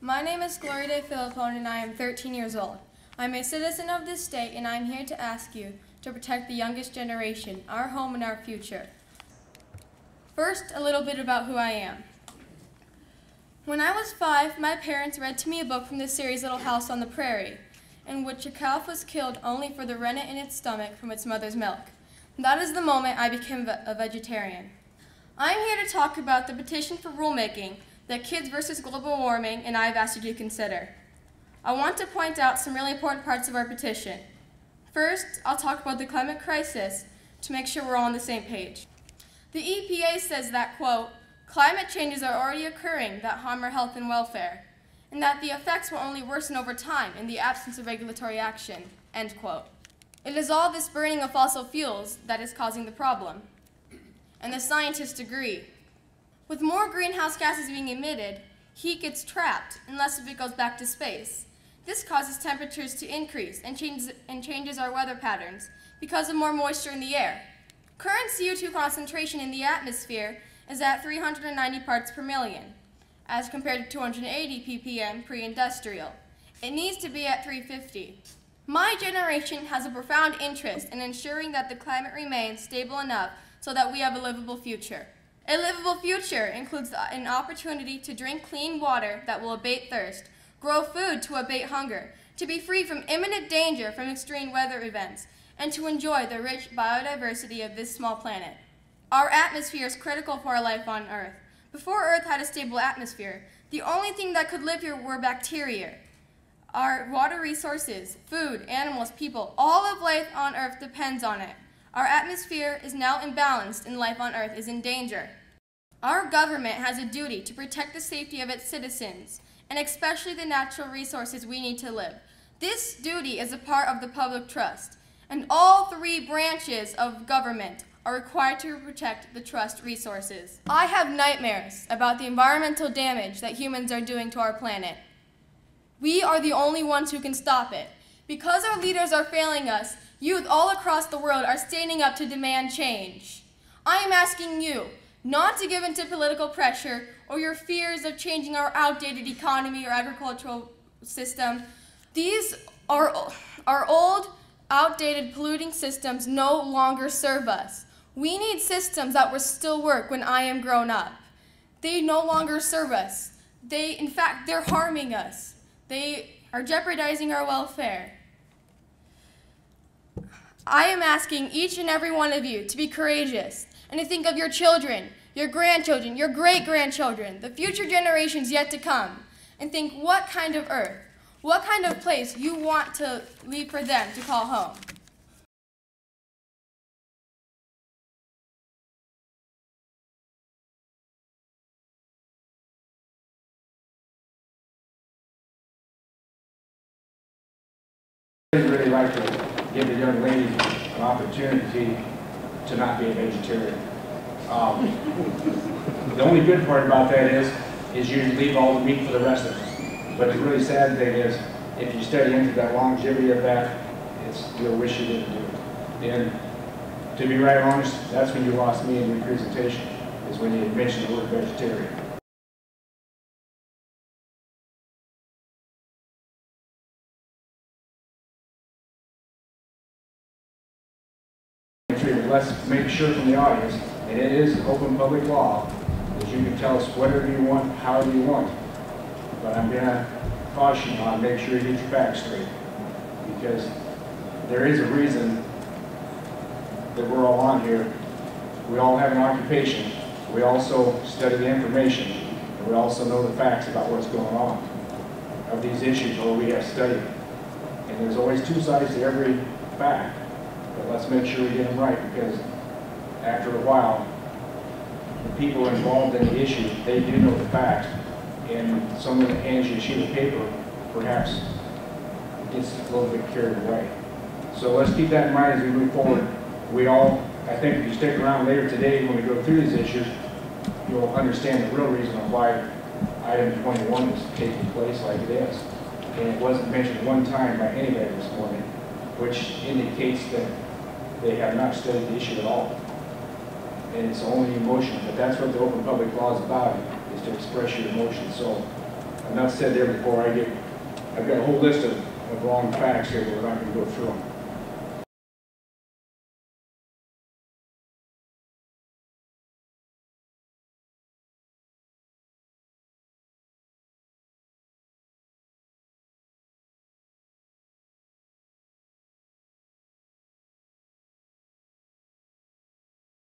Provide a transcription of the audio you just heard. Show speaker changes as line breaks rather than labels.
My name is Glori and I am 13 years old. I'm a citizen of this state and I'm here to ask you to protect the youngest generation, our home and our future. First, a little bit about who I am. When I was 5, my parents read to me a book from the series Little House on the Prairie, in which a calf was killed only for the rennet in its stomach from its mother's milk. That is the moment I became a vegetarian. I'm here to talk about the petition for rulemaking that Kids vs. Global Warming and I have asked you to consider. I want to point out some really important parts of our petition. First, I'll talk about the climate crisis to make sure we're all on the same page. The EPA says that, quote, climate changes are already occurring that harm our health and welfare, and that the effects will only worsen over time in the absence of regulatory action, end quote. It is all this burning of fossil fuels that is causing the problem, and the scientists agree. With more greenhouse gases being emitted, heat gets trapped and less of it goes back to space. This causes temperatures to increase and changes our weather patterns because of more moisture in the air. Current CO2 concentration in the atmosphere is at 390 parts per million, as compared to 280 ppm pre-industrial. It needs to be at 350. My generation has a profound interest in ensuring that the climate remains stable enough so that we have a livable future. A livable future includes an opportunity to drink clean water that will abate thirst, grow food to abate hunger, to be free from imminent danger from extreme weather events, and to enjoy the rich biodiversity of this small planet. Our atmosphere is critical for our life on Earth. Before Earth had a stable atmosphere, the only thing that could live here were bacteria. Our water resources, food, animals, people, all of life on Earth depends on it. Our atmosphere is now imbalanced and life on Earth is in danger. Our government has a duty to protect the safety of its citizens, and especially the natural resources we need to live. This duty is a part of the public trust, and all 3 branches of government are required to protect the trust resources. I have nightmares about the environmental damage that humans are doing to our planet. We are the only ones who can stop it. Because our leaders are failing us, youth all across the world are standing up to demand change. I am asking you not to give in to political pressure or your fears of changing our outdated economy or agricultural system. These are old, outdated, polluting systems no longer serve us. We need systems that will still work when I am grown up. They no longer serve us. In fact, they're harming us. They are jeopardizing our welfare. I am asking each and every one of you to be courageous and to think of your children, your grandchildren, your great-grandchildren, the future generations yet to come, and think what kind of Earth, what kind of place you want to leave for them to call home.
I'd really like to give the young lady an opportunity to not be a vegetarian. The only good part about that is you leave all the meat for the rest of us. But the really sad thing is, if you study into that longevity of that, you'll wish you didn't do it. And to be right honest, that's when you lost me in your presentation, is when you mentioned the word vegetarian. Let's make sure from the audience, and it is open public law, that you can tell us whatever you want, however you want. But I'm going to caution you on make sure you get your facts straight. Because there is a reason that we're all on here. We all have an occupation. We also study the information. And we also know the facts about what's going on of these issues, or we have studied. And there's always 2 sides to every fact. But let's make sure we get them right, because after a while, the people involved in the issue, they do know the facts. And someone that hands you a sheet of paper perhaps gets a little bit carried away. So let's keep that in mind as we move forward. I think if you stick around later today when we go through these issues, you'll understand the real reason of why item 21 is taking place like it is. And it wasn't mentioned one time by anybody this morning, which indicates that they have not studied the issue at all. And it's only emotion, but that's what the open public law is about, is to express your emotions. So enough said there before I've got a whole list of wrong facts here, but we're not going to go through them.